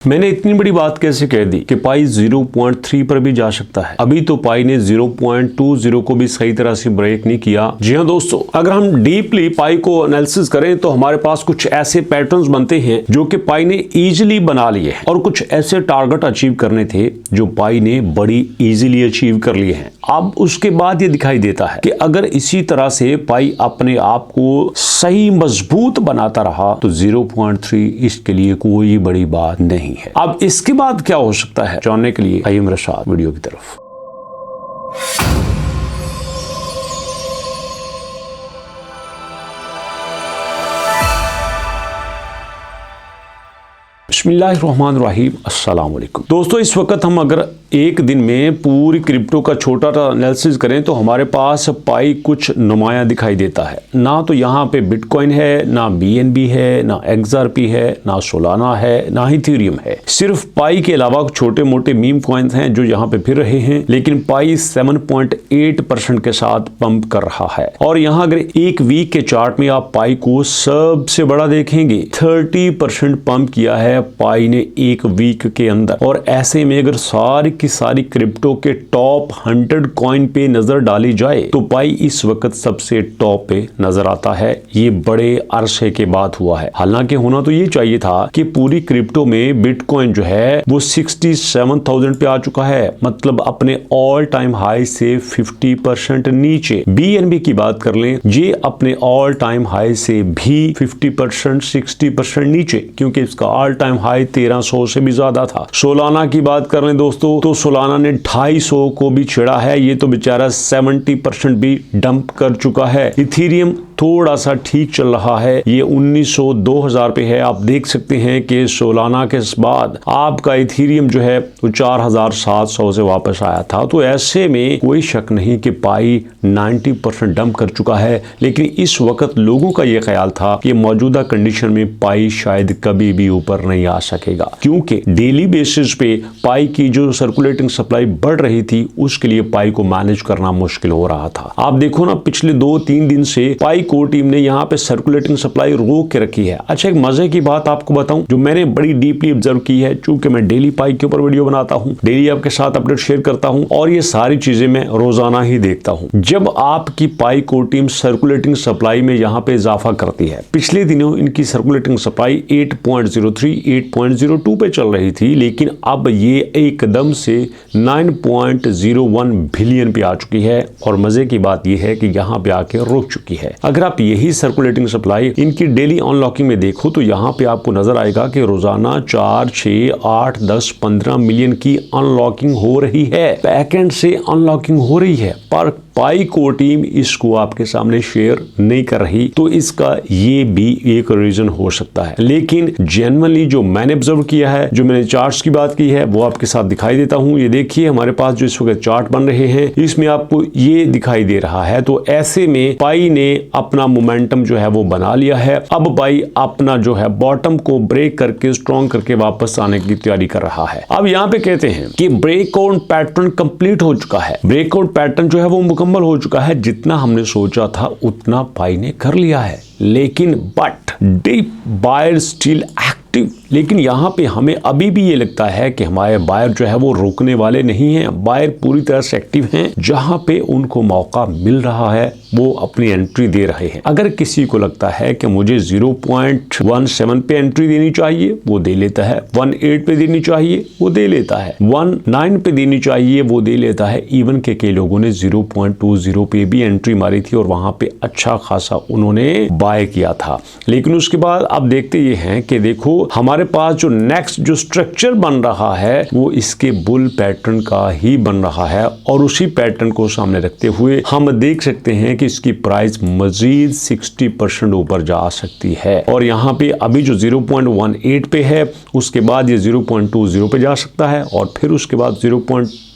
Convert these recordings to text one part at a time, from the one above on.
मैंने इतनी बड़ी बात कैसे कह दी कि पाई 0.3 पर भी जा सकता है। अभी तो पाई ने 0.20 को भी सही तरह से ब्रेक नहीं किया। जी हाँ दोस्तों, अगर हम डीपली पाई को एनालिसिस करें तो हमारे पास कुछ ऐसे पैटर्न्स बनते हैं जो कि पाई ने इजीली बना लिए हैं और कुछ ऐसे टारगेट अचीव करने थे जो पाई ने बड़ी इजीली अचीव कर लिए हैं। अब उसके बाद ये दिखाई देता है कि अगर इसी तरह से पाई अपने आप को सही मजबूत बनाता रहा तो 0.3 इसके लिए कोई बड़ी बात नहीं है। अब इसके बाद क्या हो सकता है जानने के लिए आइए मेरे साथ वीडियो की तरफ। बिस्मिल्लाहिर्रहमानिर्रहीम, अस्सलाम वालेकुम। दोस्तों, इस वक्त हम अगर एक दिन में पूरी क्रिप्टो का छोटा सा एनालिसिस करें तो हमारे पास पाई कुछ नुमाया दिखाई देता है। ना तो यहाँ पे बिटकॉइन है, ना BNB है, ना XRP है, ना सोलाना है, ना इथेरियम है। सिर्फ पाई के अलावा छोटे मोटे मीम कॉइन्स हैं जो यहाँ पे फिर रहे हैं, लेकिन पाई 7.8% के साथ पंप कर रहा है। और यहाँ अगर एक वीक के चार्ट में आप पाई को सबसे बड़ा देखेंगे, 30% पंप किया है पाई ने एक वीक के अंदर। और ऐसे में अगर सारी की सारी क्रिप्टो के टॉप 100 कॉइन पे नजर डाली जाए तो पाई इस वक्त सबसे टॉप पे नजर आता है। ये बड़े अरसे के बाद हुआ है। हालांकि होना तो ये चाहिए था कि पूरी क्रिप्टो में बिटकॉइन जो है वो 67,000 पे आ चुका है, मतलब अपने ऑल टाइम हाई से 50% नीचे। BNB की बात कर लें, ये अपने ऑल टाइम हाई से भी 50% 60% नीचे, क्योंकि इसका ऑल टाइम हाई 1300 से भी ज्यादा था। सोलाना की बात कर लें दोस्तों तो सोलाना ने 250 को भी छिड़ा है। ये तो बेचारा 70% भी डंप कर चुका है। इथेरियम थोड़ा सा ठीक चल रहा है, ये 1900 2000 पे है। आप देख सकते हैं कि सोलाना के बाद आपका इथेरियम जो है वो 4700 से वापस आया था। तो ऐसे में कोई शक नहीं कि पाई 90% डंप कर चुका है। लेकिन इस वक्त लोगों का ये ख्याल था कि मौजूदा कंडीशन में पाई शायद कभी भी ऊपर नहीं आ सकेगा, क्योंकि डेली बेसिस पे पाई की जो सर्कुलेटिंग सप्लाई बढ़ रही थी उसके लिए पाई को मैनेज करना मुश्किल हो रहा था। आप देखो ना, पिछले 2-3 दिन से पाई को टीम ने यहाँ पे सर्कुलेटिंग सप्लाई रोक के रखी है। अच्छा, एक मजे की बात आपको बताऊं जो मैंने बड़ी डीपली ऑब्जर्व की है, चूंकि मैं डेली पाई के ऊपर वीडियो बनाता हूँ, डेली आपके साथ अपडेट शेयर करता हूँ और ये सारी चीजें मैं रोजाना ही देखता हूँ। जब आपकी पाई को टीम सर्कुलेटिंग सप्लाई में यहाँ पे इजाफा करती है, पिछले दिनों इनकी सर्कुलेटिंग सप्लाई 8.03 8.02 पे चल रही थी, लेकिन अब ये एकदम से 9.01 बिलियन पे आ चुकी है। और मजे की बात यह है कि यहाँ पे आके रुक चुकी है। अगर आप यही सर्कुलेटिंग सप्लाई इनकी डेली अनलॉकिंग में देखो तो यहाँ पे आपको नजर आएगा कि रोजाना 4, 6, 8, 10, 15 मिलियन की अनलॉकिंग हो रही है, बैकएंड से अनलॉकिंग हो रही है, पर पाई को टीम इसको आपके सामने शेयर नहीं कर रही। तो इसका ये भी एक रीजन हो सकता है। लेकिन जेन्युइनली जो मैंने ऑब्जर्व किया है, जो मैंने चार्ट्स की बात की है, वो आपके साथ दिखाई देता हूं। ये देखिए, हमारे पास जो इस वक्त चार्ट बन रहे हैं इसमें आपको ये दिखाई दे रहा है। तो ऐसे में पाई ने अपना मोमेंटम जो है वो बना लिया है। अब पाई अपना जो है बॉटम को ब्रेक करके स्ट्रॉन्ग करके वापस आने की तैयारी कर रहा है। अब यहाँ पे कहते हैं कि ब्रेकआउट पैटर्न कंप्लीट हो चुका है। ब्रेकआउट पैटर्न जो है वो मुकम्मल हो चुका है। जितना हमने सोचा था उतना पाई ने कर लिया है, लेकिन but deep buyer still active. लेकिन यहाँ पे हमें अभी भी ये लगता है कि हमारे बायर जो है वो रुकने वाले नहीं हैं। बायर पूरी तरह से एक्टिव हैं। जहाँ पे उनको मौका मिल रहा है वो अपनी एंट्री दे रहे हैं। अगर किसी को लगता है कि मुझे 0.17 पे एंट्री देनी चाहिए, वो दे लेता है। 18 पे देनी चाहिए, वो दे लेता है। 19 पे देनी चाहिए, वो दे लेता है। इवन के कई लोगों ने 0.20 पे भी एंट्री मारी थी और वहां पे अच्छा खासा उन्होंने बाय किया था। लेकिन उसके बाद अब देखते ये हैं कि देखो हमारे पास जो नेक्स्ट जो स्ट्रक्चर बन रहा है वो इसके बुल पैटर्न का ही बन रहा है। और उसी पैटर्न को सामने रखते हुए हम देख सकते हैं कि इसकी प्राइस मजीद 60% ऊपर जा सकती है। और यहाँ पे अभी जो 0.18 पे है, उसके बाद ये 0.20 पे जा सकता है और फिर उसके बाद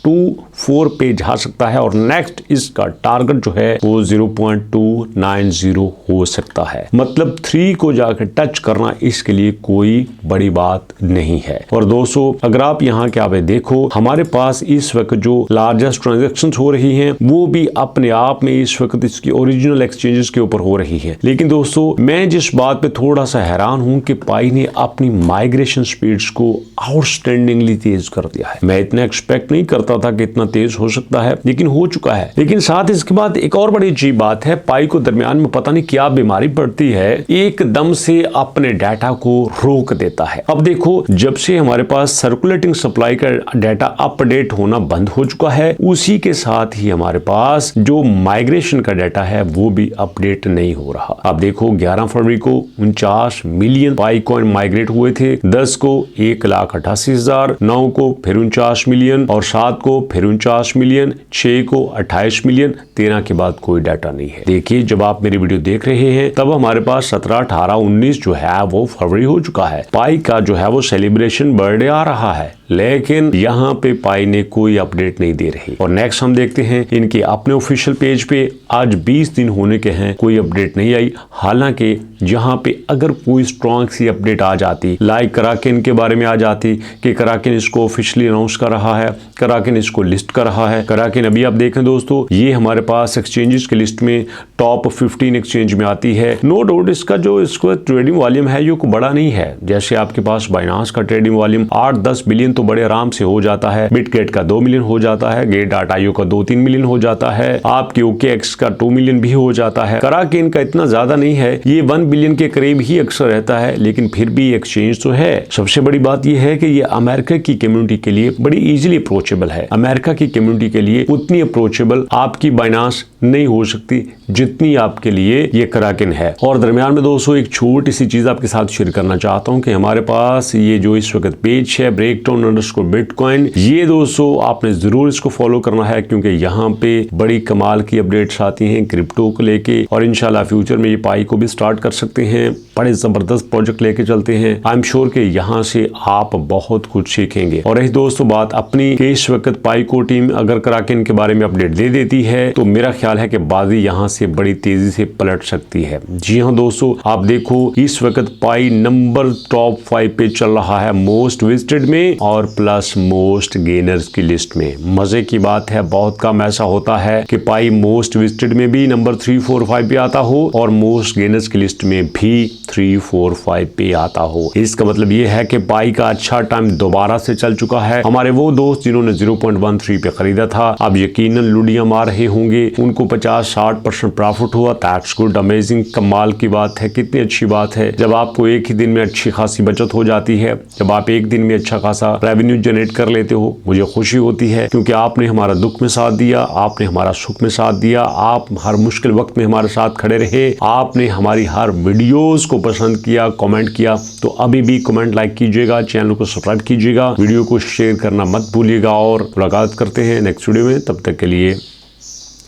0.24 पे जा सकता है और नेक्स्ट इसका टारगेट जो है वो 0.290 हो सकता है। मतलब 3 को जाकर टच करना इसके लिए कोई बड़ी बात नहीं है। और दोस्तों अगर आप यहाँ क्या पे देखो, हमारे पास इस वक्त जो लार्जेस्ट ट्रांजेक्शन हो रही हैं वो भी अपने आप में इस वक्त इसकी ओरिजिनल एक्सचेंजेस के ऊपर हो रही है। लेकिन दोस्तों मैं जिस बात पे थोड़ा सा हैरान हूं कि पाई ने अपनी माइग्रेशन स्पीड्स को आउटस्टैंडिंगली तेज कर दिया है। मैं इतना एक्सपेक्ट नहीं करता था कि इतना तेज हो सकता है, लेकिन हो चुका है। लेकिन साथ इसके बाद एक और बड़ी अजीब बात है, पाई को दरमियान में पता नहीं क्या बीमारी पड़ती है, एकदम से अपने डाटा को रोक देता है। अब देखो जब से हमारे पास सर्कुलेटिंग सप्लाई का डाटा अपडेट होना बंद हो चुका है, उसी के साथ ही हमारे पास जो माइग्रेशन का डाटा है वो भी अपडेट नहीं हो रहा। अब देखो 11 फरवरी को 49 मिलियन पाई कॉइन माइग्रेट हुए थे, 10 को 1,88,000, 9 को फिर 49 मिलियन और 7 को फिर 49 मिलियन, 6 को 28 मिलियन, 13 के बाद कोई डाटा नहीं है। देखिए जब आप मेरी वीडियो देख रहे हैं तब हमारे पास 17, 18, 19 जो है वो फरवरी हो चुका है। पाई का जो है वो सेलिब्रेशन बर्थडे आ रहा है, लेकिन यहाँ पे पाई ने कोई अपडेट नहीं दे रही। और नेक्स्ट हम देखते हैं इनके अपने ऑफिशियल पेज पे आज 20 दिन होने के हैं, कोई अपडेट नहीं आई। हालांकि जहाँ पे अगर कोई स्ट्रॉन्ग सी अपडेट आ जाती, लाइक कराकेन के बारे में आ जाती कि कराकेन इसको ऑफिशियली अनाउंस कर रहा है, कराकेन इसको लिस्ट कर रहा है। कराकेन अभी आप देखें दोस्तों ये हमारे पास एक्सचेंजेस की लिस्ट में टॉप 15 एक्सचेंज में आती है। नो डाउट इसका जो इसको ट्रेडिंग वॉल्यूम है ये बड़ा नहीं है। जैसे आपके पास बाइनांस का ट्रेडिंग वॉल्यूम 8-10 बिलियन तो बड़े आराम से हो जाता है, बिटगेट का 2 मिलियन हो जाता है, Gate.io का 2-3 मिलियन हो जाता है, आपके OKX का 2 मिलियन भी हो जाता है। कराकेन का इतना ज्यादा नहीं है, ये 1 बिलियन के करीब ही अक्सर रहता है, लेकिन फिर भी एक्सचेंज तो है। सबसे बड़ी बात यह है कि ये अमेरिका की कम्युनिटी के लिए बड़ी इजीली अप्रोचेबल है। अमेरिका की कम्युनिटी के लिए उतनी अप्रोचेबल आपकी बाइनांस नहीं हो सकती जितनी आपके लिए ये कराकेन है। और दरमियान में दोस्तों एक छोटी सी चीज आपके साथ शेयर करना चाहता हूं कि हमारे पास ये जो इस वक्त पेज है breakdown_bitcoin, ये दोस्तों आपने जरूर इसको फॉलो करना है क्योंकि यहाँ पे बड़ी कमाल की अपडेट्स आती हैं क्रिप्टो को लेके और इंशाल्लाह फ्यूचर में ये पाई को भी स्टार्ट कर सकते हैं। बड़े जबरदस्त प्रोजेक्ट लेके चलते हैं। आई एम श्योर कि यहाँ से आप बहुत कुछ सीखेंगे। और रही दोस्तों बात अपनी कि इस वक्त पाई को टीम अगर कराकेन के बारे में अपडेट दे देती है तो मेरा ख्याल है कि बाजी यहाँ से बड़ी तेजी से पलट सकती है। जी हाँ दोस्तों आप देखो इस वक्त पाई नंबर टॉप 5 पे चल रहा है मोस्ट विजिटेड में और प्लस मोस्ट गेनर्स की लिस्ट में। मजे की बात है बहुत कम ऐसा होता है कि पाई मोस्ट विजिटेड में भी नंबर 3, 4, 5 पे आता हो और मोस्ट गेनर्स की लिस्ट में भी 3, 4, 5 पे आता हो। इसका मतलब ये है कि पाई का अच्छा टाइम दोबारा से चल चुका है। हमारे वो दोस्त जिन्होंने 0.13 पे खरीदा था अब यकीनन लुडियां मार रहे होंगे, उनको 50-60% प्रॉफिट हुआ। दैट्स गुड, अमेजिंग, कमाल की बात है, कितनी अच्छी बात है जब आपको एक ही दिन में अच्छी खासी बचत हो जाती है, जब आप एक दिन में अच्छा खासा रेवेन्यू जनरेट कर लेते हो। मुझे खुशी होती है क्योंकि आपने हमारा दुख में साथ दिया, आपने हमारा सुख में साथ दिया, आप हर मुश्किल वक्त में हमारे साथ खड़े रहे, आपने हमारी हर वीडियोस को पसंद किया, कमेंट किया। तो अभी भी कमेंट, लाइक कीजिएगा, चैनल को सब्सक्राइब कीजिएगा, वीडियो को शेयर करना मत भूलिएगा और मुलाकात करते हैं नेक्स्ट वीडियो में। तब तक के लिए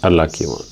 अल्लाह की अमान।